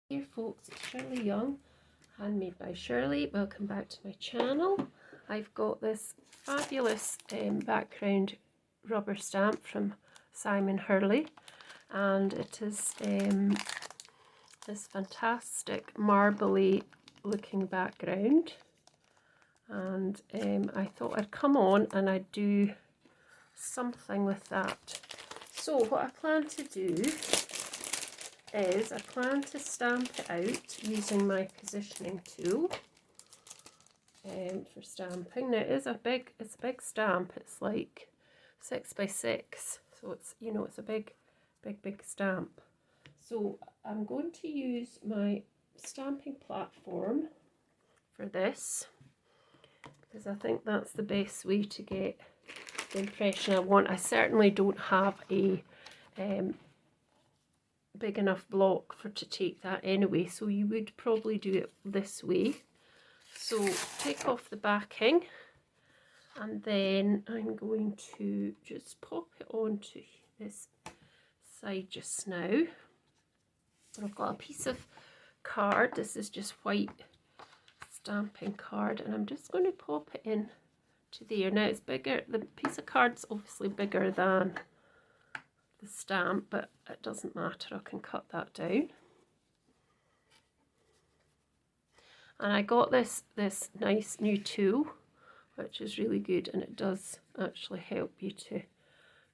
Here folks, it's Shirley Young, handmade by Shirley. Welcome back to my channel. I've got this fabulous background rubber stamp from Simon Hurley, and it is this fantastic marbly looking background, and I thought I'd come on and I'd do something with that. So what I plan to do is I plan to stamp it out using my positioning tool for stamping. Now it's a big stamp. It's like 6 by 6, so it's, you know, it's a big stamp. So I'm going to use my stamping platform for this because I think that's the best way to get the impression I want. I certainly don't have a big enough block to take that anyway, so you would probably do it this way. So take off the backing, and then I'm going to just pop it onto this side just now. I've got a piece of card. This is just white stamping card, and I'm just going to pop it in to there. Now it's bigger, the piece of card's obviously bigger than the stamp, but it doesn't matter, I can cut that down. And I got this nice new tool, which is really good, and it does actually help you to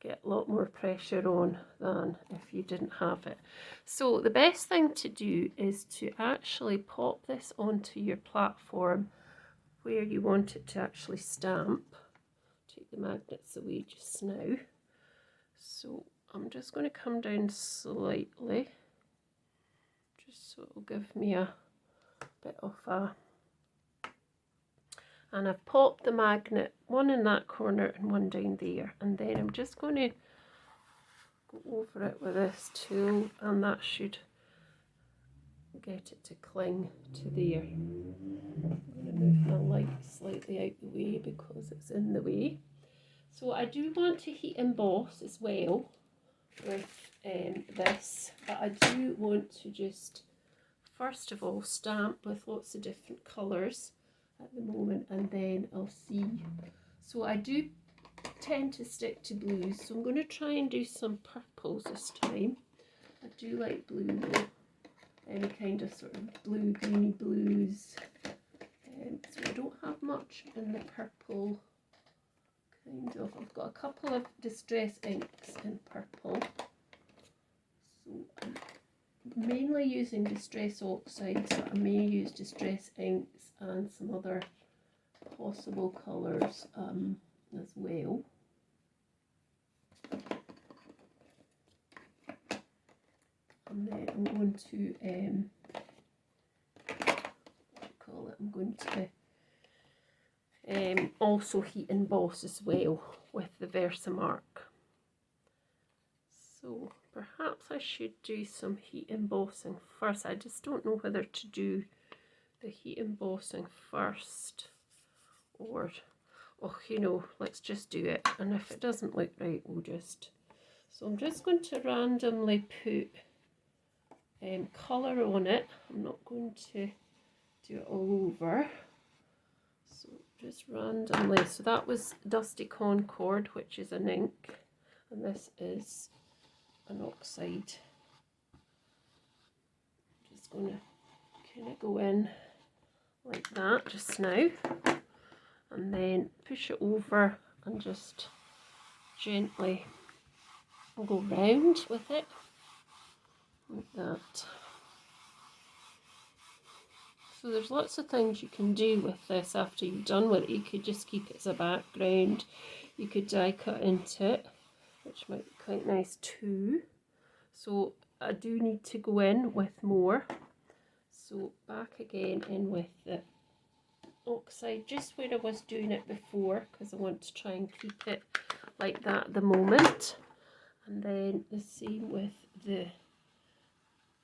get a lot more pressure on than if you didn't have it. So the best thing to do is to actually pop this onto your platform where you want it to actually stamp. Take the magnets away just now. So I'm just going to come down slightly, just so it'll give me a bit of a, and I've popped the magnet, one in that corner and one down there, and then I'm just going to go over it with this tool, and that should get it to cling to there. I'm going to move my light slightly out the way because it's in the way. So I do want to heat emboss as well with this, but I do want to just first of all stamp with lots of different colours at the moment, and then I'll see. So I do tend to stick to blues, so I'm going to try and do some purples this time. I do like blue though, any kind of sort of blue, greeny blues. So I don't have much in the purple. Kind of. I've got a couple of distress inks in purple, so I'm mainly using distress oxides, but I may use distress inks and some other possible colours as well. And then I'm going to I'm going to also heat emboss as well with the Versamark. So perhaps I should do some heat embossing first. I just don't know whether to do the heat embossing first or, oh, you know, let's just do it, and if it doesn't look right, we'll just, so I'm just going to randomly put colour on it. I'm not going to do it all over. So just randomly. So that was Dusty Concord, which is an ink, and this is an oxide. Just going to kind of go in like that just now, and then push it over and just gently go round with it like that. So there's lots of things you can do with this after you've done with it. You could just keep it as a background. You could die cut into it, which might be quite nice too. So I do need to go in with more. So back again in with the oxide, just where I was doing it before, because I want to try and keep it like that at the moment. And then the same with the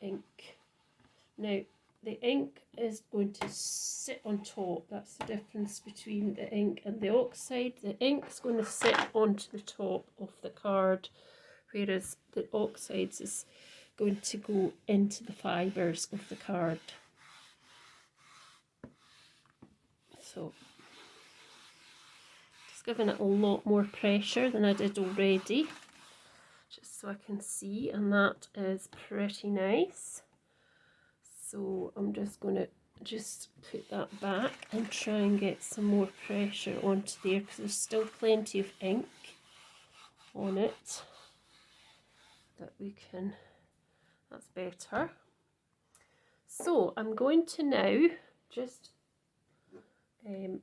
ink. Now the ink is going to sit on top. That's the difference between the ink and the oxide. The ink is going to sit onto the top of the card, whereas the oxides is going to go into the fibres of the card. So just giving it a lot more pressure than I did already, just so I can see, and that is pretty nice. So I'm just going to just put that back and try and get some more pressure onto there, because there's still plenty of ink on it that we can, that's better. So I'm going to now just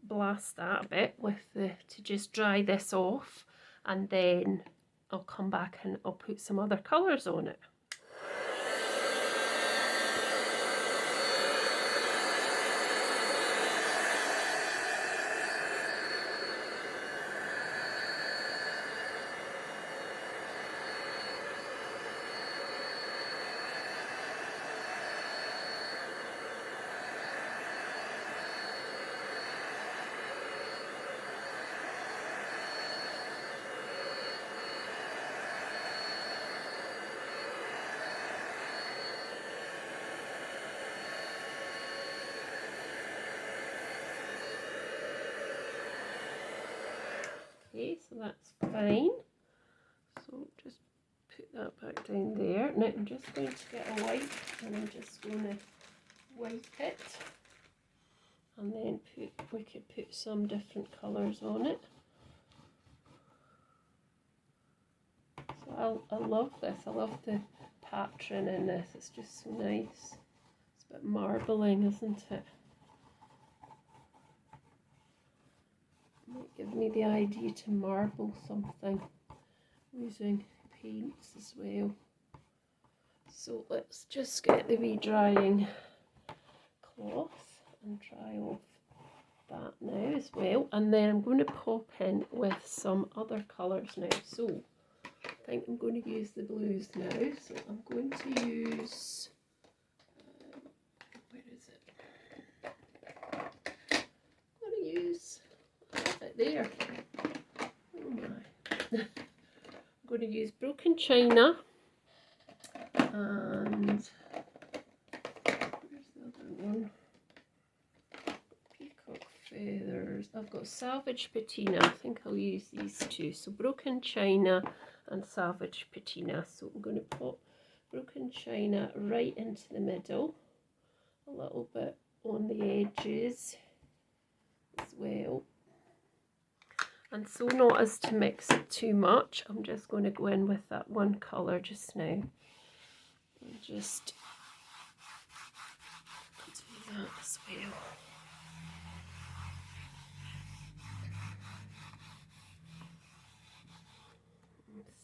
blast that a bit with to just dry this off, and then I'll come back and I'll put some other colours on it. Okay, so that's fine. So just put that back down there. Now I'm just going to get a wipe, and I'm just going to wipe it, and then we could put some different colours on it. So I love this. I love the pattern in this. It's just so nice. It's a bit marbling, isn't it? Might give me the idea to marble something using paints as well. So let's just get the wee drying cloth and dry off that now as well, and then I'm going to pop in with some other colours now. So I think I'm going to use the blues now, so I'm going to use where is it? I'm going to use it there. Oh my. I'm going to use Broken China, and where's the other one? Peacock Feathers. I've got Salvaged Patina. I think I'll use these two. So Broken China and Salvaged Patina. So I'm going to pop Broken China right into the middle, a little bit on the edges as well. And so not as to mix it too much, I'm just going to go in with that one colour just now. And just do that as well.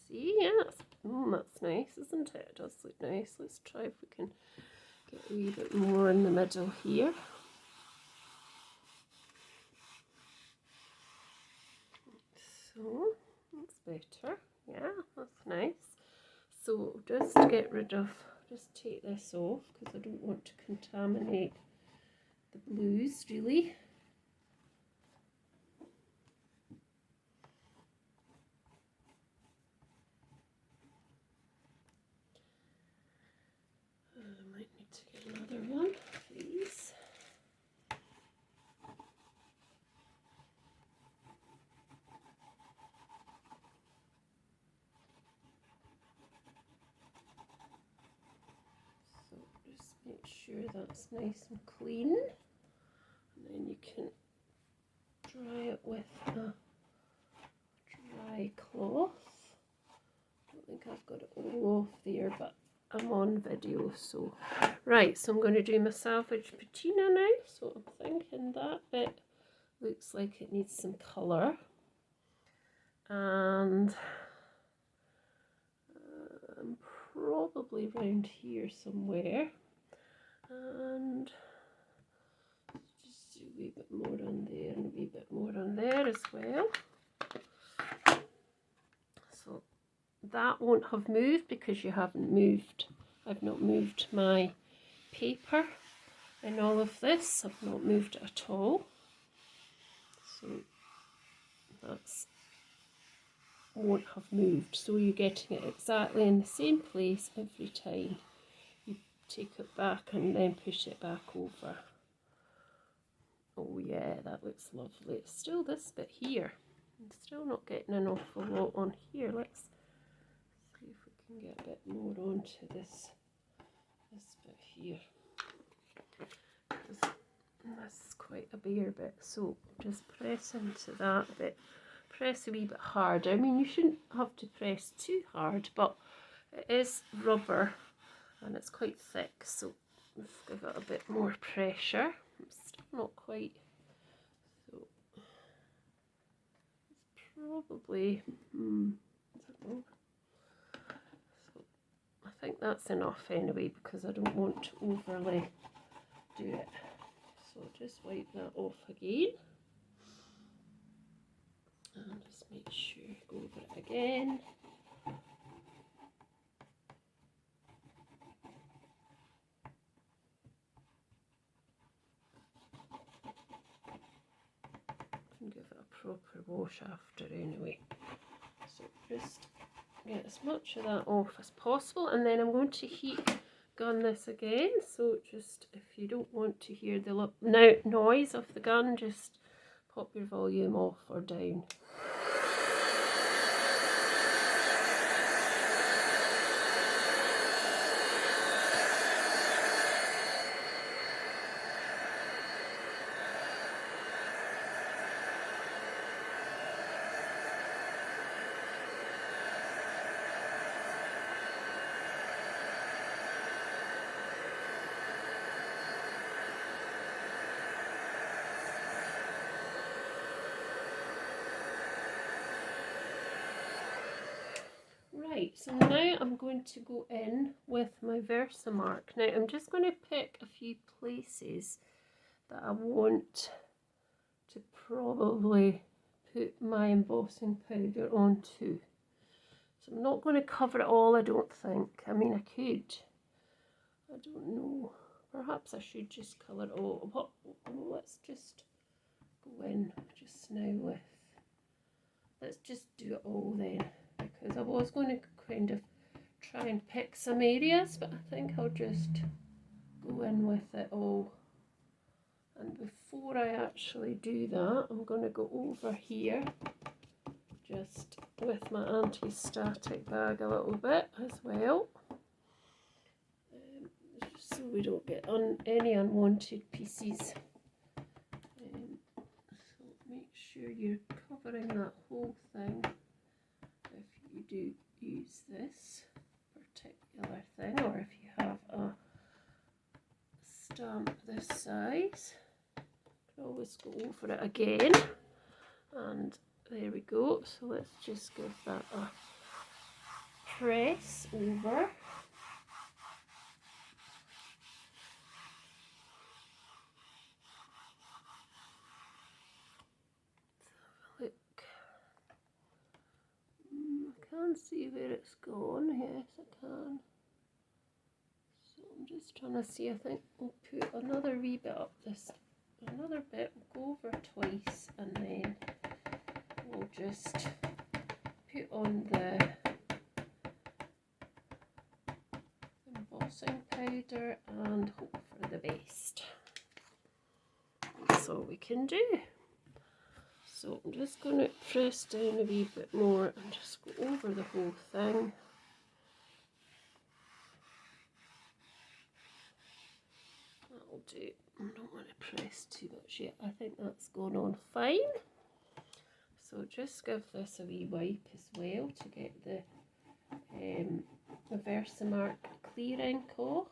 See, yeah, that's nice, isn't it? It does look nice. Let's try if we can get a wee bit more in the middle here. So that's better. Yeah, that's nice. So just get rid of, just take this off, because I don't want to contaminate the blues really. I might need to get another one, please. So just make sure that's nice and clean, and then you can dry it with a dry cloth. I don't think I've got it all off there, but I'm on video, so right. So I'm going to do my Salvaged Patina now. So I'm thinking that bit looks like it needs some colour, and probably around here somewhere, and just do a wee bit more on there and a wee bit more on there as well. So that won't have moved because you haven't moved. I've not moved my paper in all of this. I've not moved it at all. So that's won't have moved. So you're getting it exactly in the same place every time. take it back and then push it back over. Oh yeah, that looks lovely. It's still this bit here. I'm still not getting an awful lot on here. Let's see if we can get a bit more onto this bit here. This is quite a bare bit, so just press into that bit. Press a wee bit harder. I mean, you shouldn't have to press too hard, but it is rubber and it's quite thick, so let's give it a bit more pressure. I'm still not quite, so it's probably, I don't know. So I think that's enough anyway, because I don't want to overly do it. So just wipe that off again. And just make sure you go over it again. And give it a proper wash after anyway. So just get as much of that off as possible, and then I'm going to heat gun this again. So just, if you don't want to hear the noise of the gun, just pop your volume off or down. Right, so now I'm going to go in with my Versamark. Now I'm just going to pick a few places that I want to probably put my embossing powder onto. So I'm not going to cover it all, I don't think. I mean, I could. I don't know. Perhaps I should just colour it all. But let's just go in just now with... Let's just do it all then. Because I was going to kind of try and pick some areas, but I think I'll just go in with it all. And before I actually do that, I'm going to go over here just with my anti-static bag a little bit as well, just so we don't get any unwanted pieces. So make sure you're covering that whole thing. If you do use this particular thing, or if you have a stamp this size, you can always go over it again. And there we go. So let's just give that a press over. Look. I can see where it's gone. Yes, I can. So I'm just trying to see. I think we'll put another wee bit up this. Another bit. We'll go over twice, and then we'll just put on the embossing powder and hope for the best. That's all we can do. So I'm just going to press down a wee bit more and just go over the whole thing. That'll do. I don't want to press too much yet. I think that's going on fine. So just give this a wee wipe as well to get the Versamark clear ink off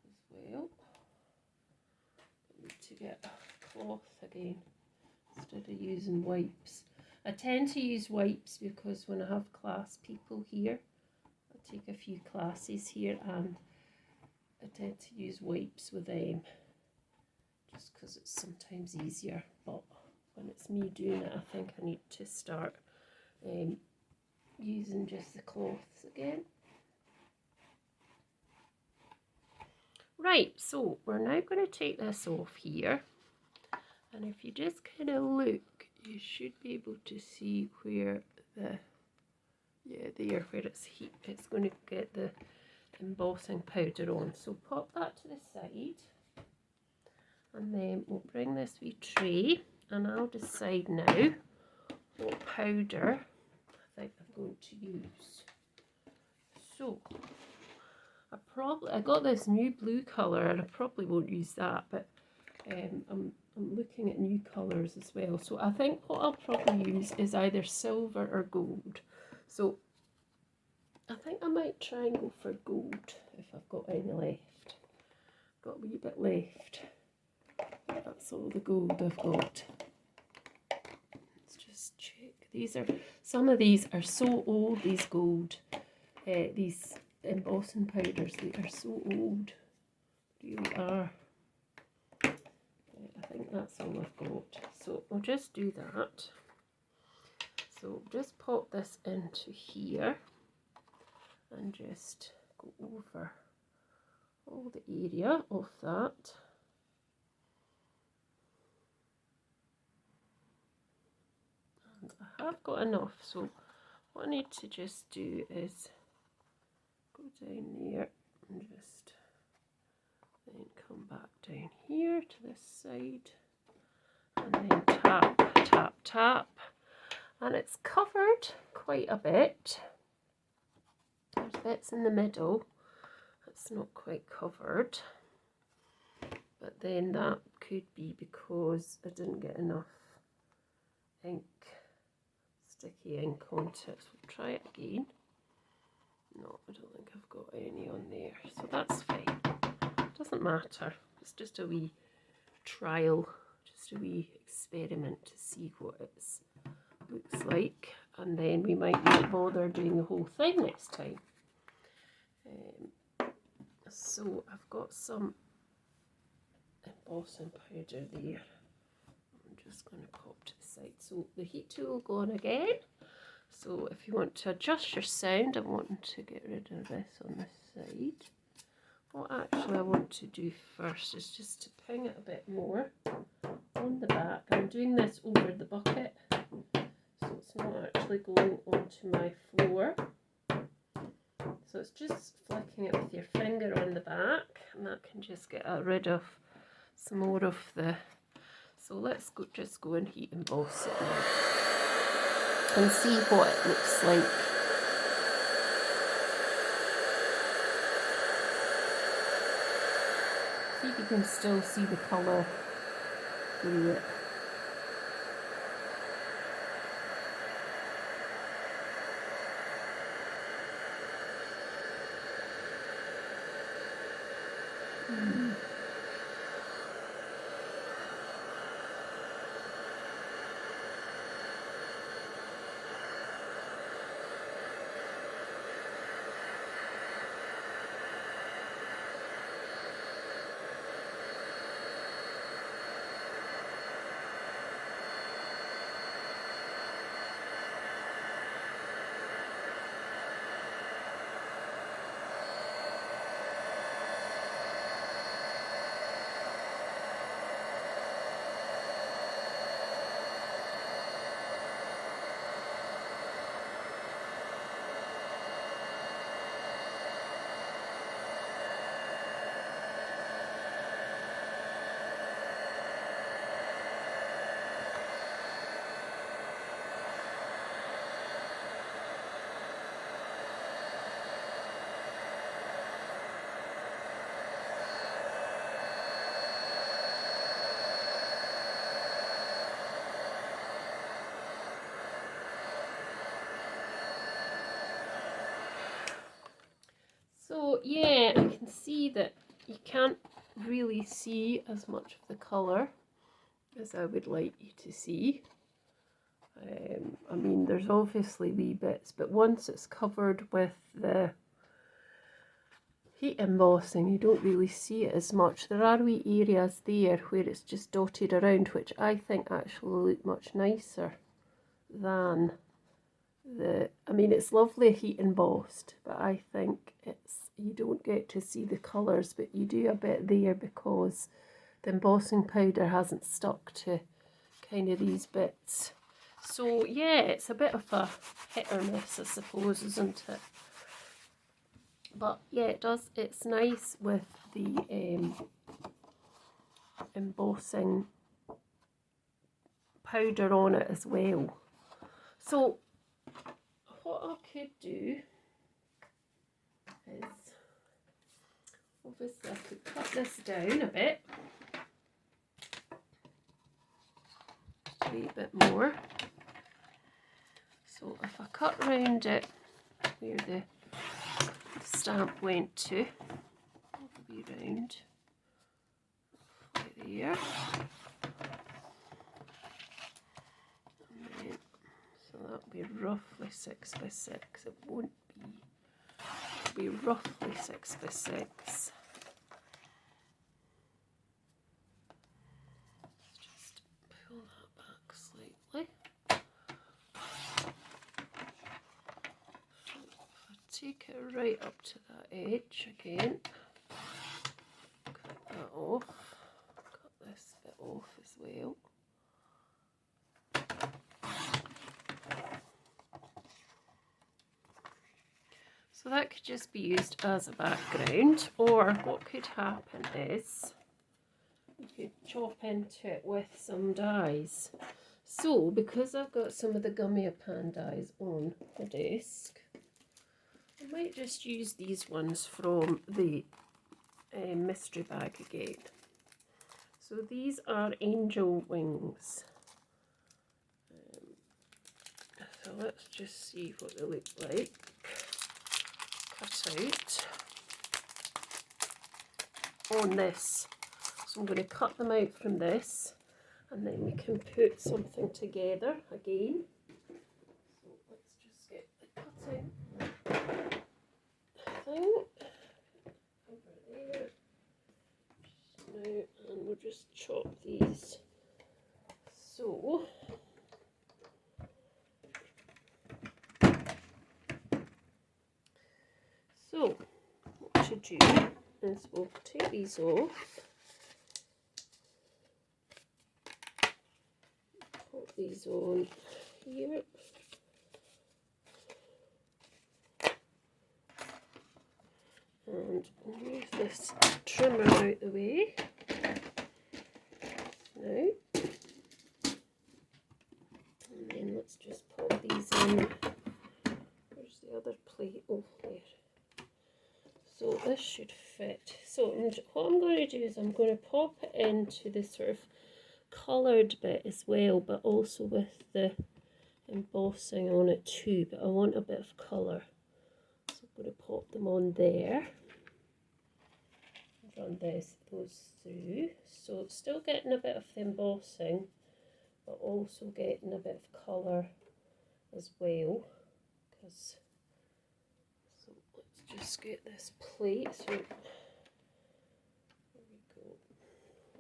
as well. I need to get a cloth again instead of using wipes. I tend to use wipes because when I have class people here, I take a few classes here, and I tend to use wipes with them just because it's sometimes easier. But when it's me doing it, I think I need to start using just the cloths again. Right, so we're now going to take this off here, and if you just kind of look, you should be able to see where the, yeah, there, where it's heat, it's going to get the embossing powder on. So pop that to the side, and then we'll bring this wee tray, and I'll decide now what powder I think I'm going to use. So I got this new blue colour, and I probably won't use that, but I'm looking at new colours as well. So I think what I'll probably use is either silver or gold. So I think I might try and go for gold if I've got any left. Got a wee bit left. That's all the gold I've got. Let's just check. Some of these are so old, these gold, these embossing powders, they are so old. They really are. I think that's all I've got. So I'll just do that. So just pop this into here and just go over all the area of that. And I have got enough, so what I need to just do is go down there and just then come back down here to this side, and then tap, tap, tap, and it's covered quite a bit. There's bits in the middle it's not quite covered, but then that could be because I didn't get enough ink, sticky ink onto it. So we'll try it again. No, I don't think I've got any on there, so that's fine. Doesn't matter. It's just a wee trial, just a wee experiment to see what it looks like, and then we might not bother doing the whole thing next time. So I've got some embossing powder there. I'm just going to pop to the side. So the heat tool will go on again. So if you want to adjust your sound, I'm wanting to get rid of this on this side. What actually I want to do first is just to ping it a bit more on the back. I'm doing this over the bucket, so it's not actually going onto my floor. So it's just flicking it with your finger on the back, and that can just get rid of some more of the... So let's just go and heat emboss it now and see what it looks like. See if you can still see the colour through it. So yeah, I can see that you can't really see as much of the colour as I would like you to see. I mean, there's obviously wee bits, but once it's covered with the heat embossing, you don't really see it as much. There are wee areas there where it's just dotted around, which I think actually look much nicer than the... I mean, it's lovely heat embossed, but I think you don't get to see the colours, but you do a bit there because the embossing powder hasn't stuck to kind of these bits. So yeah, it's a bit of a hit or miss, I suppose, isn't it? But yeah, it does, it's nice with the embossing powder on it as well. So what I could do is, obviously I could cut this down a bit, a wee bit more. So if I cut round it where the stamp went to, all the way round there. And then, so that'll be roughly 6 by 6. It won't be, it'll be roughly 6 by 6. Let's just pull that back slightly. Take it right up to that edge again, cut that off, cut this bit off as well. So that could just be used as a background, or what could happen is you could chop into it with some dies. So because I've got some of the Gummiapan dies on the desk, I might just use these ones from the mystery bag again. So these are angel wings. So let's just see what they look like. Cut out on this. So I'm going to cut them out from this, and then we can put something together again. So let's just get the cutting thing over there just now, and we'll just chop these. So what to do is we'll take these off, put these on here. And move this trimmer out the way. Now, and then let's just pop these in. Where's the other plate? Oh, there. So this should fit. So what I'm going to do is I'm going to pop it into this sort of coloured bit as well, but also with the embossing on it too. But I want a bit of colour. So I'm going to pop them on there. Run those through. So it's still getting a bit of the embossing, but also getting a bit of colour as well. Because, so let's just get this plate. So there we go.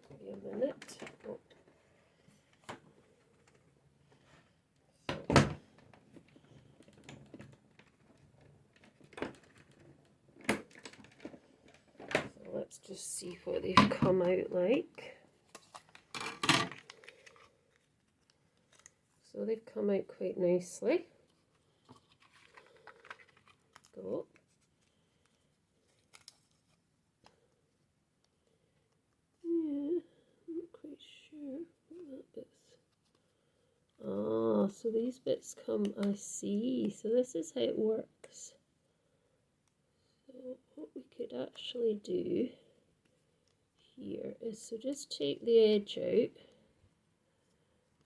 Give me a minute. Oh. Let's just see what they've come out like. So they've come out quite nicely. Go. Yeah, I'm not quite sure what that bit's. Ah, so these bits come, I see. So this is how it works. So what we could actually do here is, so just take the edge out.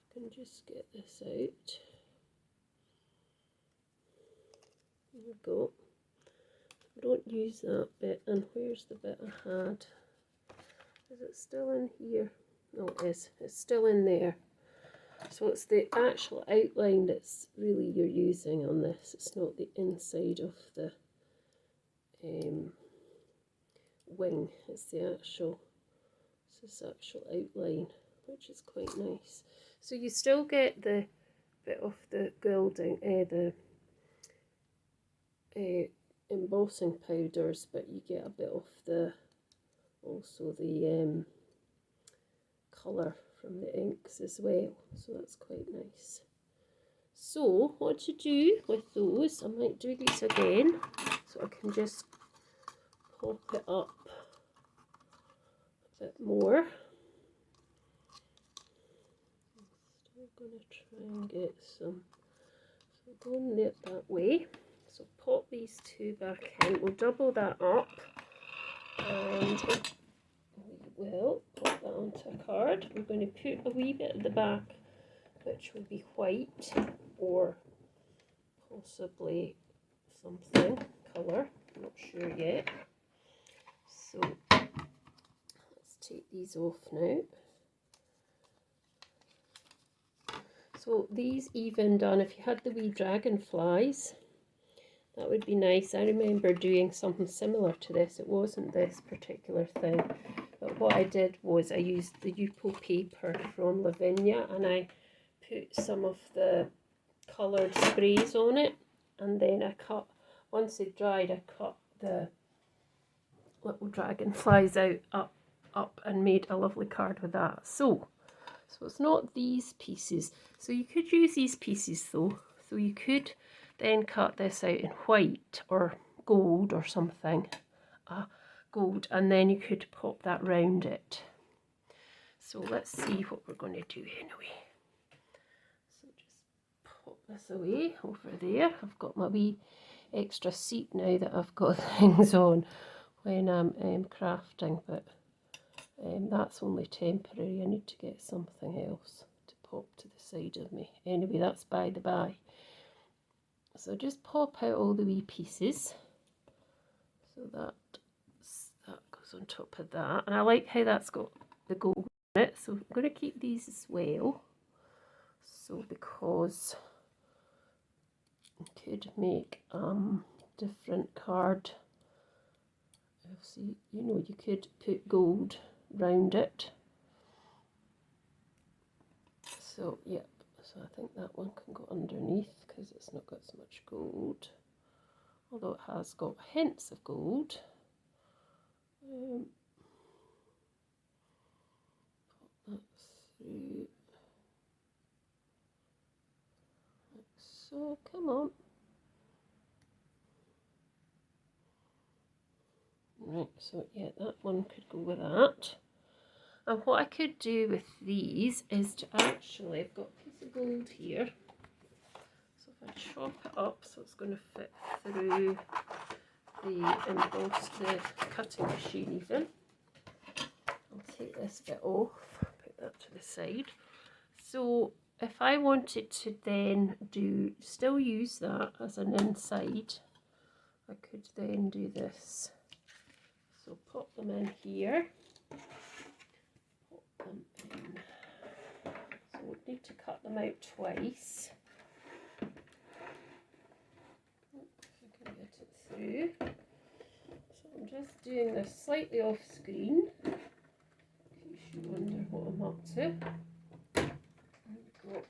I can just get this out. There we go. Don't use that bit. And where's the bit I had? Is it still in here? No, it is. It's still in there. So it's the actual outline that's really you're using on this. It's not the inside of the wing. It's the actual, it's this actual outline, which is quite nice. So you still get the bit of the gilding, embossing powders, but you get a bit of the, also the colour from the inks as well. So that's quite nice. So what to do with those, I might do these again, so I can just pop it up a bit more. Still going to try and get some, so going there that way. So pop these two back in, we'll double that up, and we will pop that onto a card. We're going to put a wee bit at the back, which will be white, or possibly something colour, I'm not sure yet. So let's take these off now. So these even done, if you had the wee dragonflies, that would be nice. I remember doing something similar to this. It wasn't this particular thing, but what I did was I used the Yupo paper from Lavinia, and I put some of the coloured sprays on it, and then I cut, once they dried, I cut the little dragonflies out up and made a lovely card with that. So it's not these pieces. So you could use these pieces though. So you could then cut this out in white or gold or something, gold, and then you could pop that round it. So let's see what we're going to do anyway. So just pop this away over there. I've got my wee extra seat now that I've got things on when I'm crafting, but that's only temporary. I need to get something else to pop to the side of me. Anyway, that's by the by. So just pop out all the wee pieces. So that goes on top of that. And I like how that's got the gold in it. So I'm going to keep these as well. So because I could make different card. See, you know, you could put gold round it. So yep, so I think that one can go underneath because it's not got so much gold, although it has got hints of gold. Pop that through like so. Come on. Right, so yeah, that one could go with that. And what I could do with these is to actually, I've got a piece of gold here. So if I chop it up so it's going to fit through the embossed, the cutting machine even. I'll take this bit off, put that to the side. So if I wanted to then still use that as an inside, I could then do this. So pop them in here. Pop them in. So we need to cut them out twice. If I can get it through. So I'm just doing this slightly off screen, in case you wonder what I'm up to. There we go.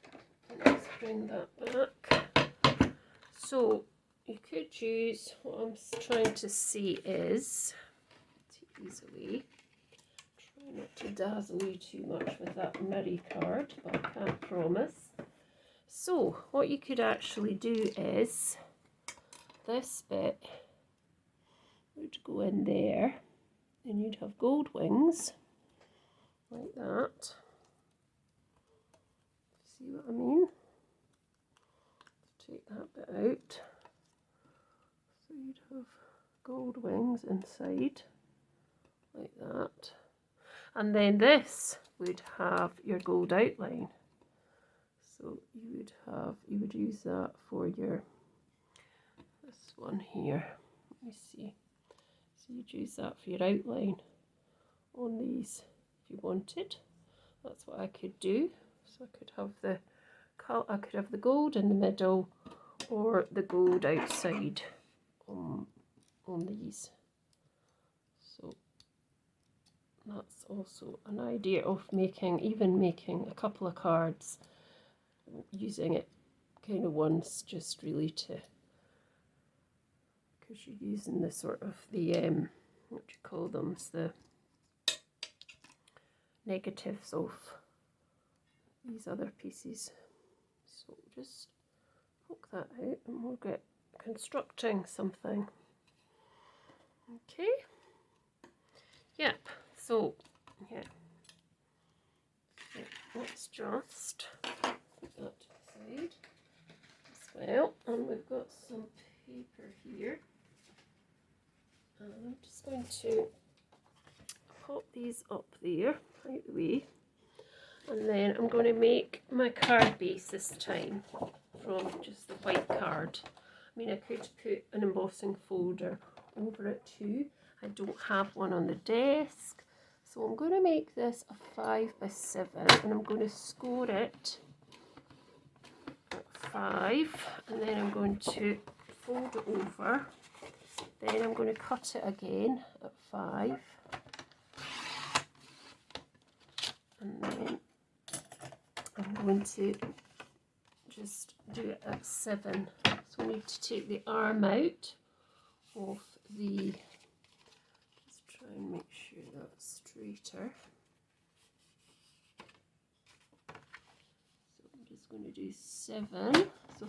Let's bring that back. So you could use, what I'm trying to see is, take these away. Try not to dazzle you too much with that mirror card, but I can't promise. So what you could actually do is, this bit would go in there, and you'd have gold wings, like that. See what I mean? Take that bit out. So you'd have gold wings inside, like that. And then this would have your gold outline. So you would use that for your, this one here. Let me see. So you'd use that for your outline on these if you wanted. That's what I could do. So I could have the gold in the middle or the gold outside on these. So that's also an idea of making a couple of cards, using it kind of once, just really to, because you're using the sort of the what do you call them, it's the negatives of these other pieces. So just poke that out and we'll get constructing something. Okay, Yep, so yeah, let's just put that to the side as well. And we've got some paper here. And I'm just going to pop these up there, out the way. And then I'm going to make my card base this time from just the white card. I mean, I could put an embossing folder over it too. I don't have one on the desk. So I'm going to make this a 5 by 7 and I'm going to score it at 5 and then I'm going to fold it over. Then I'm going to cut it again at 5 and then I'm going to just do it at 7. So I need to take the arm out of the, just try and make sure that's straighter. So I'm just going to do 7, so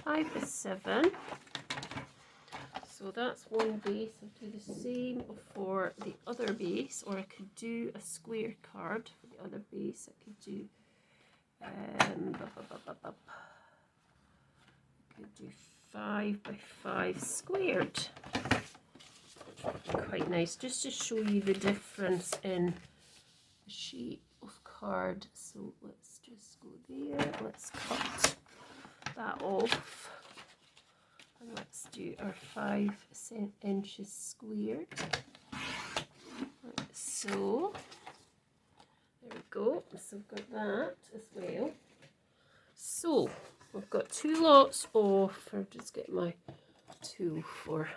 5 is 7. So that's one base. I'll do the same for the other base, or I could do a square card for the other base. I could do I could do 5 by 5 squared, which would be quite nice, just to show you the difference in the shape of card. So let's just go there, let's cut that off, and let's do our 5 inches squared. Right, so there we go, so I've got that as well. So we've got 2 lots of, I'll just get my tool for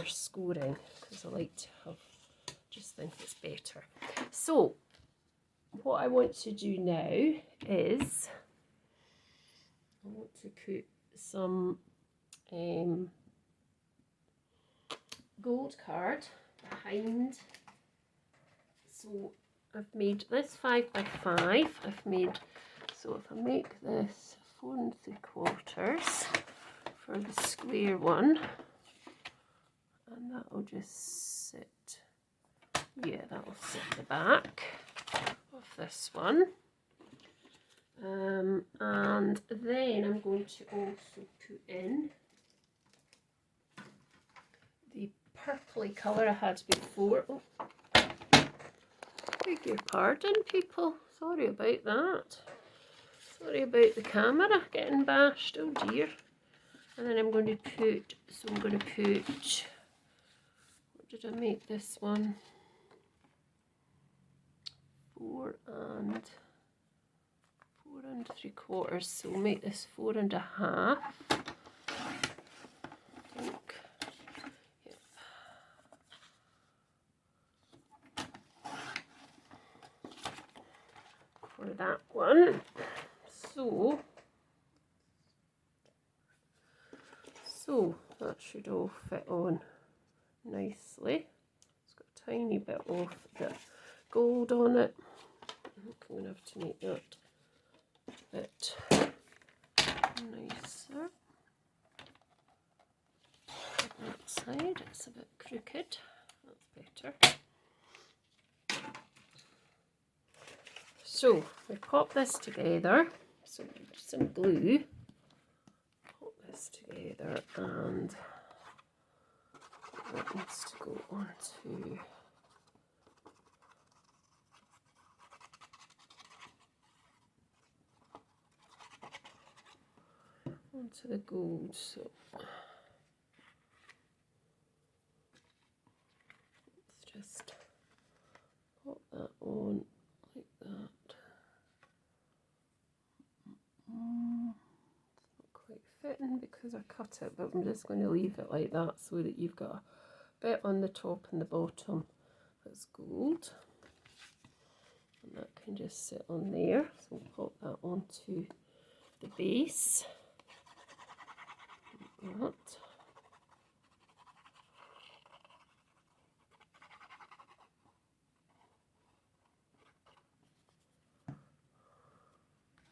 scoring, because I like to have, just think it's better. So what I want to do now is I want to put some gold card behind. So I've made this 5 by 5. I've made, so if I make this 4 3/4 for the square one, and that'll just sit, yeah, that'll sit at the back of this one. And then I'm going to also put in the purpley colour I had before. Oh, beg your pardon, people. Sorry about that. Sorry about the camera getting bashed. Oh dear. And then I'm going to put, so I'm going to put, what did I make this one? 4 3/4. So we'll make this 4 1/2. I think. Yep. For that one. So that should all fit on nicely. It's got a tiny bit of the gold on it. I think I'm going to have to make that a bit nicer. That side, it's a bit crooked. That's better. So we pop this together. So some glue. Pop this together, and that needs to go onto the gold. So let's just pop that on like that. It's not quite fitting because I cut it, but I'm just going to leave it like that so that you've got a bit on the top and the bottom that's gold, and that can just sit on there. So we'll pop that onto the base like that.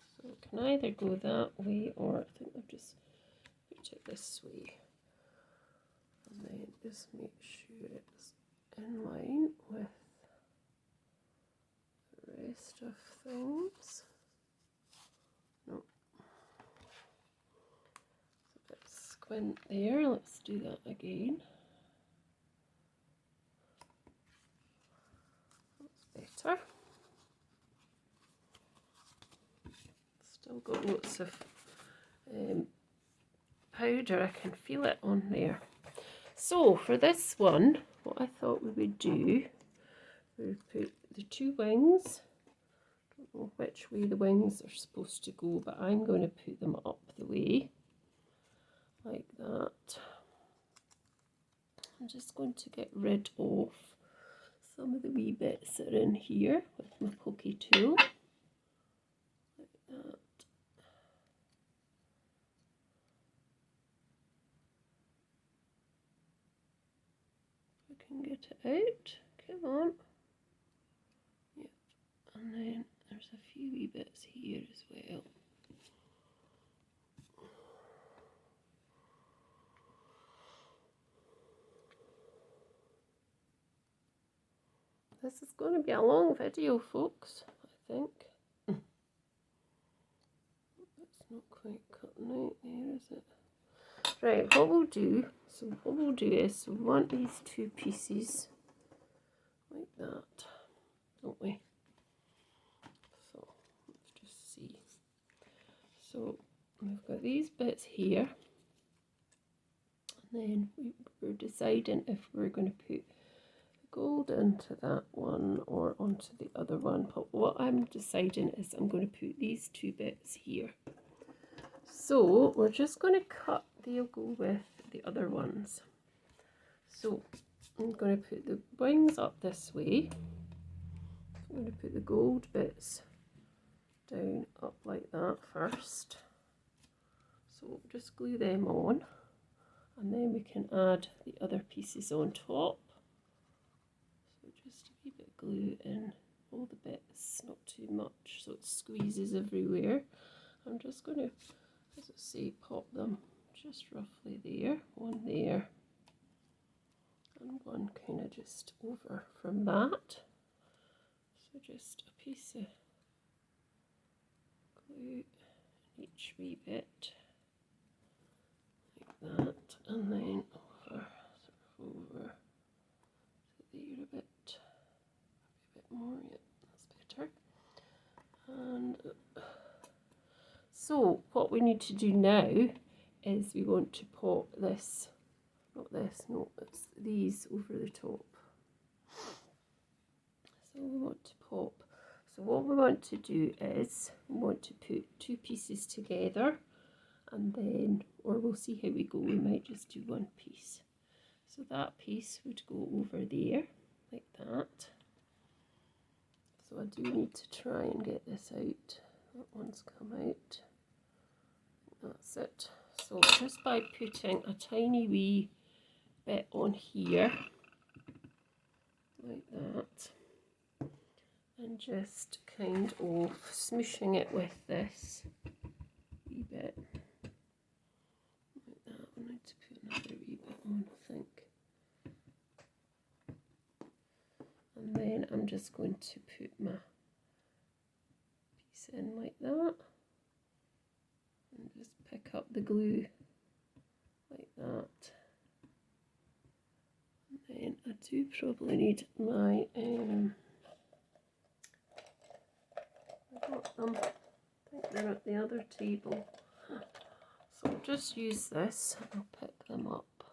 So it can either go that way, or I think I've just put it this way, and then just make sure it's in line with the rest of things. No, it's a bit squint there. Let's do that again. That's better. Still got lots of powder. I can feel it on there. So for this one, what I thought we would do, we would put the two wings. I don't know which way the wings are supposed to go, but I'm going to put them up the way, like that. I'm just going to get rid of some of the wee bits that are in here with my pokey tool, like that. I can get it out. Come on. Yep. And then there's a few wee bits here as well. This is going to be a long video, folks, I think. It's not quite cutting out there, is it? Right, what we'll do is we want these two pieces like that, don't we? So let's just see. So we've got these bits here, and then we're deciding if we're going to put gold into that one or onto the other one, but what I'm deciding is I'm going to put these two bits here. So we're just going to cut, they'll go with the other ones. So I'm going to put the wings up this way. I'm going to put the gold bits down up like that first. So just glue them on, and then we can add the other pieces on top. Just a wee bit of glue in all the bits, not too much so it squeezes everywhere. I'm just going to, as I say, pop them just roughly there, one there, and one kind of just over from that. So just a piece of glue in each wee bit, like that, and then over to there a bit. More, yeah, that's better. And so what we need to do now is we want to pop this, not this, no, it's these over the top. So we want to pop. So what we want to do is we want to put two pieces together, and then, or we'll see how we go, we might just do one piece. So that piece would go over there, like that. So I do need to try and get this out. That one's come out. That's it. So just by putting a tiny wee bit on here, like that, and just kind of smooshing it with this wee bit, like that. I need to put another wee bit on, I think. And then I'm just going to put my piece in like that, and just pick up the glue like that. And then I do probably need my, I got them, I think they're at the other table. So I'll just use this, I'll pick them up,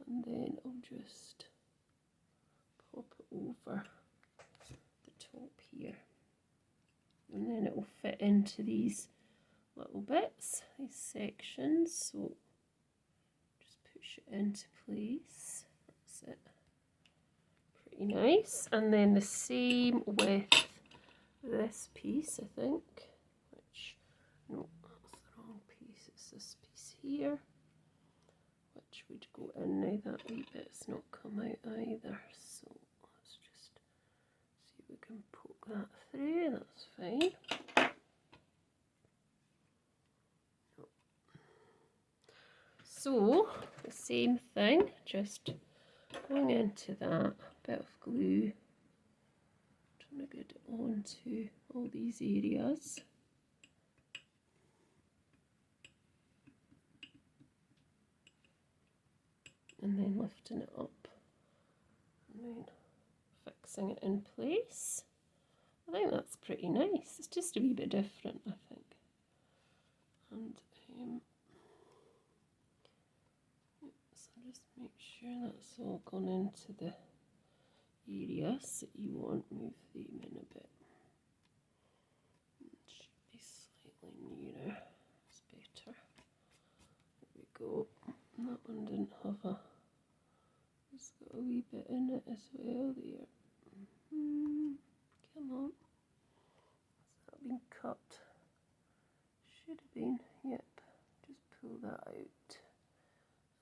and then I'll just pop it over the top here, and then it will fit into these little bits, these sections. So just push it into place. That's it. Pretty nice. And then the same with this piece, I think, which, no, that's the wrong piece, it's this piece here, which would go in. Now that wee bit's not come out either, so let's just see if we can poke that through. That's fine. So the same thing, just going into that bit of glue, trying to get it onto all these areas. And then lifting it up and then fixing it in place. I think that's pretty nice. It's just a wee bit different, I think. And so just make sure that's all gone into the areas that you want. Move them in a bit. It should be slightly nearer. It's better. There we go. And that one didn't have a. It's got a wee bit in it as well there. Come on. Has that been cut? Should have been. Yep. Just pull that out.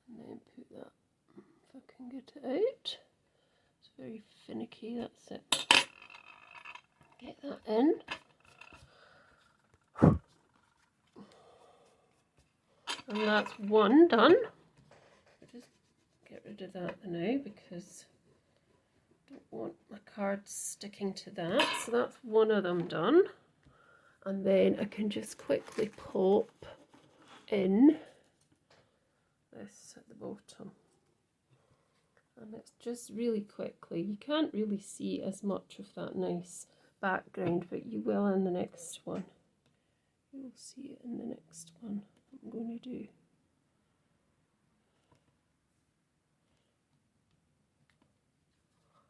And then put that, if I can get it out. It's very finicky, that's it. Get that in. And that's one done. Just get rid of that now because I don't want my cards sticking to that. So that's one of them done. And then I can just quickly pop in this at the bottom. And it's just really quickly. You can't really see as much of that nice background, but you will in the next one. You'll see it in the next one I'm going to do.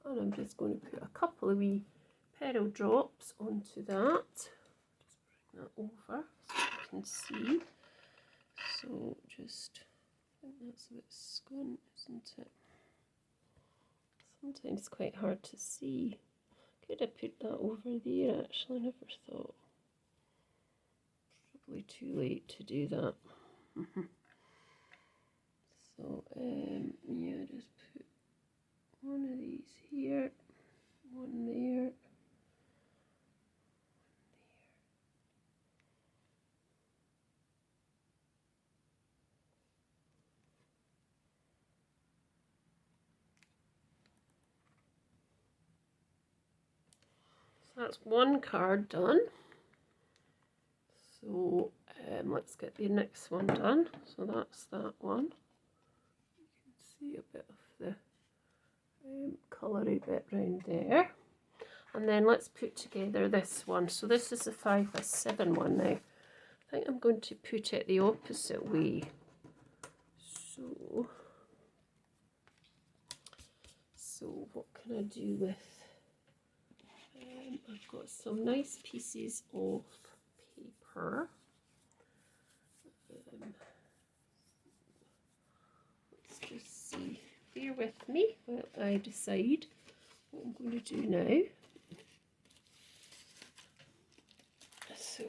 And I'm just going to put a couple of wee petal drops onto that. Just bring that over so you can see. So just, I think that's a bit squint, isn't it? Sometimes it's quite hard to see. Could have put that over there actually, I never thought. Probably too late to do that. So yeah, just put one of these here, one there, so that's one card done. So let's get the next one done. So that's that one. You can see a bit of the coloury bit round there. And then let's put together this one. So this is a 5x7 one now. I think I'm going to put it the opposite way. So what can I do with? I've got some nice pieces of paper. Let's just see. Bear with me while I decide what I'm going to do now. So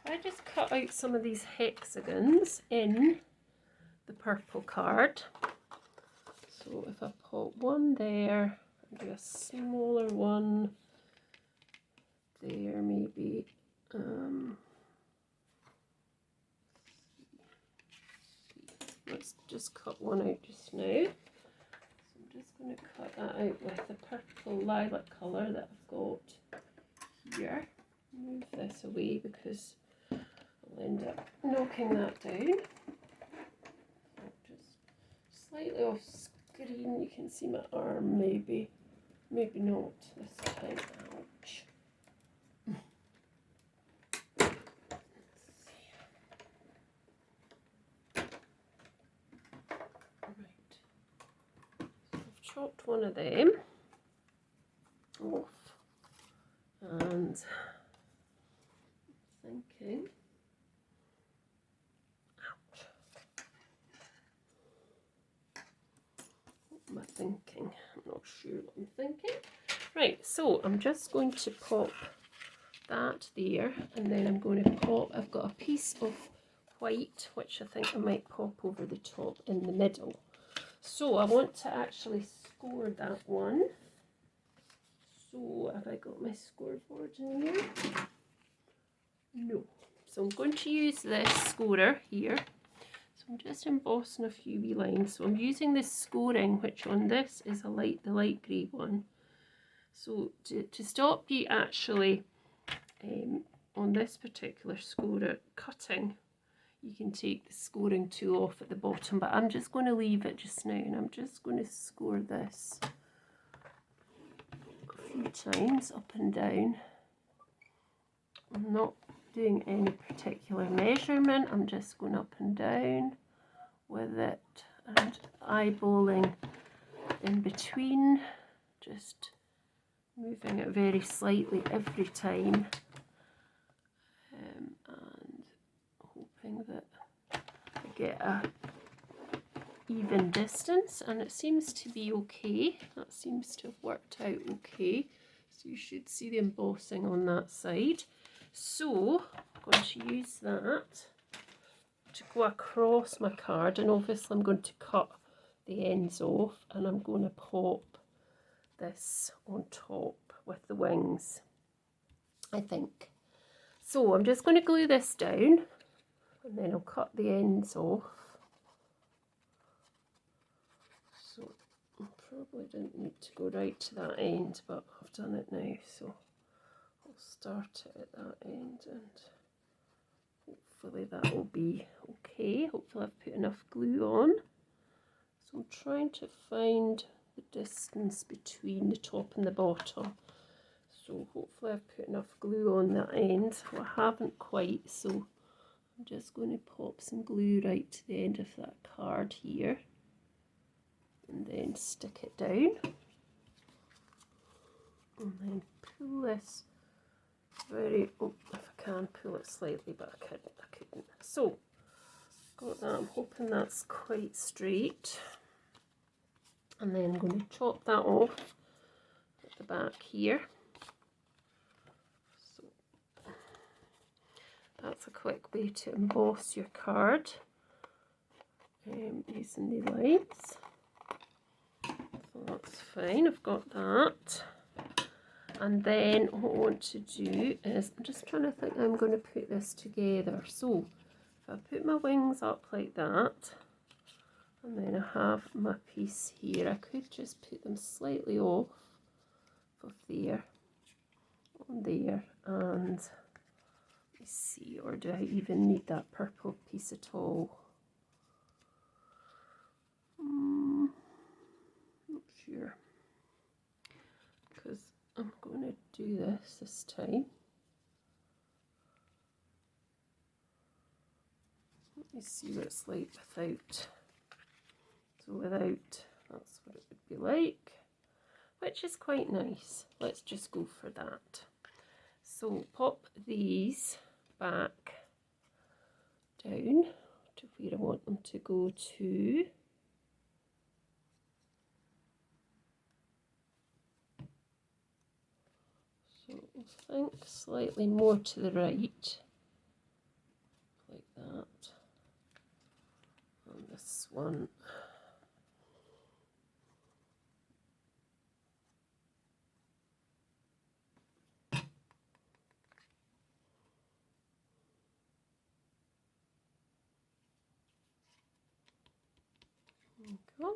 I just cut out some of these hexagons in the purple card. So if I put one there, and do a smaller one there maybe. Let's just cut one out just now. So I'm just going to cut that out with the purple lilac colour that I've got here. Move this away because I'll end up knocking that down. Just slightly off screen, you can see my arm maybe. Maybe not this time. Ouch. Chopped one of them off, and I'm thinking, ouch, what am I thinking? I'm not sure what I'm thinking. Right, so I'm just going to pop that there, and then I'm going to pop, I've got a piece of white which I think I might pop over the top in the middle. So I want to actually score that one. So have I got my scoreboard in here? No. So I'm going to use this scorer here. So I'm just embossing a few wee lines. So I'm using this scoring, which on this is the light grey one. So to stop you actually on this particular scorer cutting, you can take the scoring tool off at the bottom, but I'm just going to leave it just now, and I'm just going to score this a few times up and down. I'm not doing any particular measurement, I'm just going up and down with it and eyeballing in between, just moving it very slightly every time, and hoping that I get a even distance, and it seems to be okay. That seems to have worked out okay, so you should see the embossing on that side. So I'm going to use that to go across my card, and obviously I'm going to cut the ends off, and I'm going to pop this on top with the wings, I think. So I'm just going to glue this down, and then I'll cut the ends off. So I probably didn't need to go right to that end, but I've done it now, so I'll start it at that end, and hopefully that will be okay. Hopefully I've put enough glue on. So I'm trying to find the distance between the top and the bottom. So hopefully I've put enough glue on that end. Well, I haven't quite, so I'm just going to pop some glue right to the end of that card here, and then stick it down, and then pull this very, oh, if I can pull it slightly, but I couldn't. So got that. I'm hoping that's quite straight, and then I'm going to chop that off at the back here. So that's a quick way to emboss your card using the lines. So that's fine, I've got that. And then what I want to do is, I'm just trying to think how I'm going to put this together. So if I put my wings up like that, and then I have my piece here, I could just put them slightly off of there, on there, and let me see, or do I even need that purple piece at all? Not sure, because I'm going to do this time. Let me see what it's like without. So without, that's what it would be like, which is quite nice. Let's just go for that. So pop these back down to where I want them to go to. So I think slightly more to the right, like that, and this one. There we go.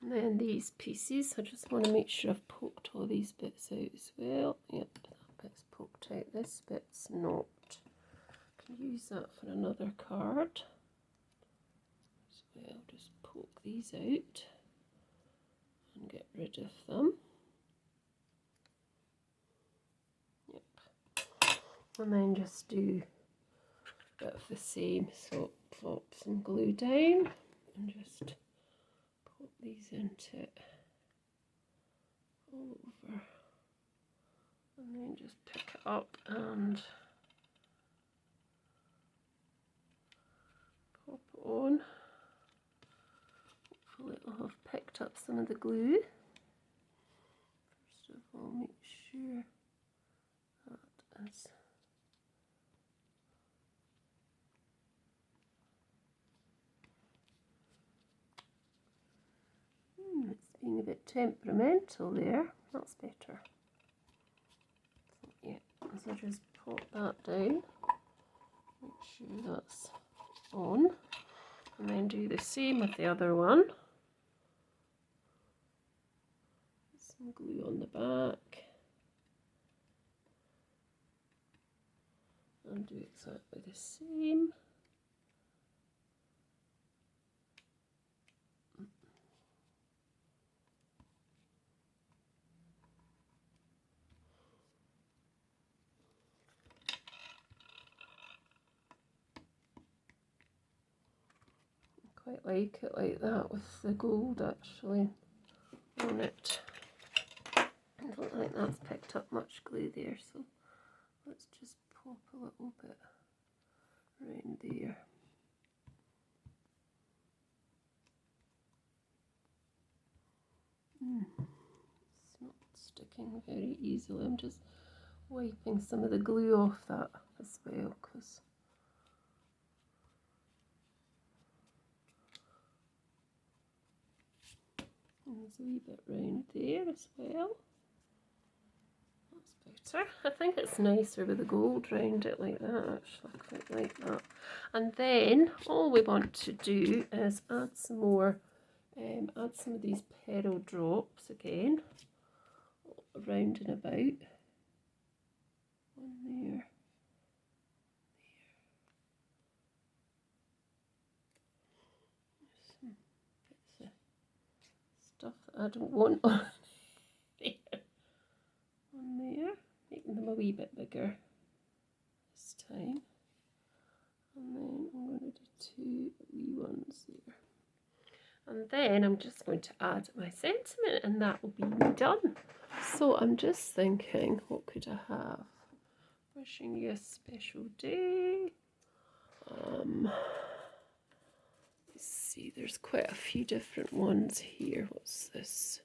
And then these pieces, I just want to make sure I've poked all these bits out as well. Yep, that bit's poked out, this bit's not. I can use that for another card as well. Just poke these out and get rid of them. Yep. And then just do a bit of the same. So pop some glue down and just pop these into it all over, and then just pick it up and pop it on. Hopefully it'll have picked up some of the glue. First of all, make sure that is it's being a bit temperamental there. That's better. So, yeah, so just pop that down. Make sure that's on, and then do the same with the other one. Some glue on the back. And do exactly the same. Quite like it like that with the gold actually on it. I don't think that's picked up much glue there, so let's just pop a little bit around there. It's not sticking very easily. I'm just wiping some of the glue off that as well, because there's a wee bit round there as well. That's better. I think it's nicer with the gold round it like that, actually. I quite like that. And then all we want to do is add some more, add some of these pearl drops again, round and about. One there. Stuff that I don't want on there. On there, making them a wee bit bigger this time. And then I'm going to do two wee ones there. And then I'm just going to add my sentiment, and that will be done. So I'm just thinking, what could I have? Wishing you a special day. Let's see, there's quite a few different ones here. What's this?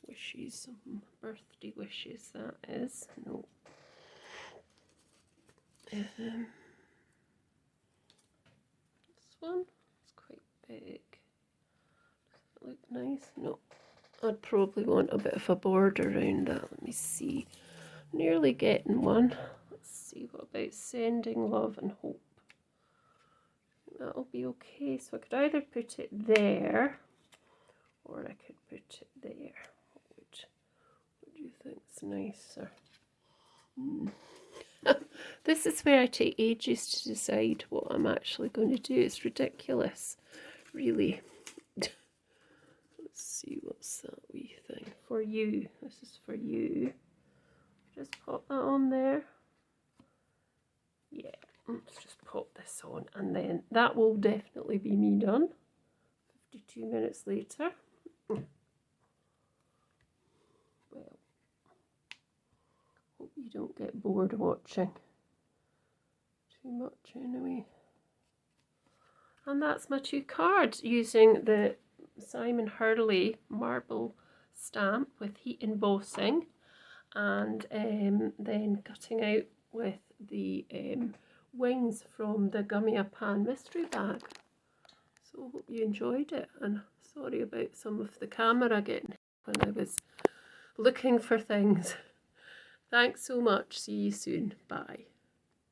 Wishes, birthday wishes, that is. No. This one, it's quite big. Does it look nice? No. I'd probably want a bit of a border around that. Let me see. Nearly getting one. Let's see, what about sending love and hope? That'll be okay. So I could either put it there, or I could put it there. What do you think's nicer? This is where I take ages to decide what I'm actually going to do. It's ridiculous, really. Let's see, what's that wee thing? For you. This is for you. Just pop that on there. Yeah, let's just pop this on, and then that will definitely be me done. 52 minutes later. Well, hope you don't get bored watching too much anyway. And that's my two cards using the Simon Hurley Marble Stamp with heat embossing, and then cutting out with the wings from the Gummiapan mystery bag. So hope you enjoyed it, and sorry about some of the camera getting when I was looking for things. Thanks so much. See you soon. Bye.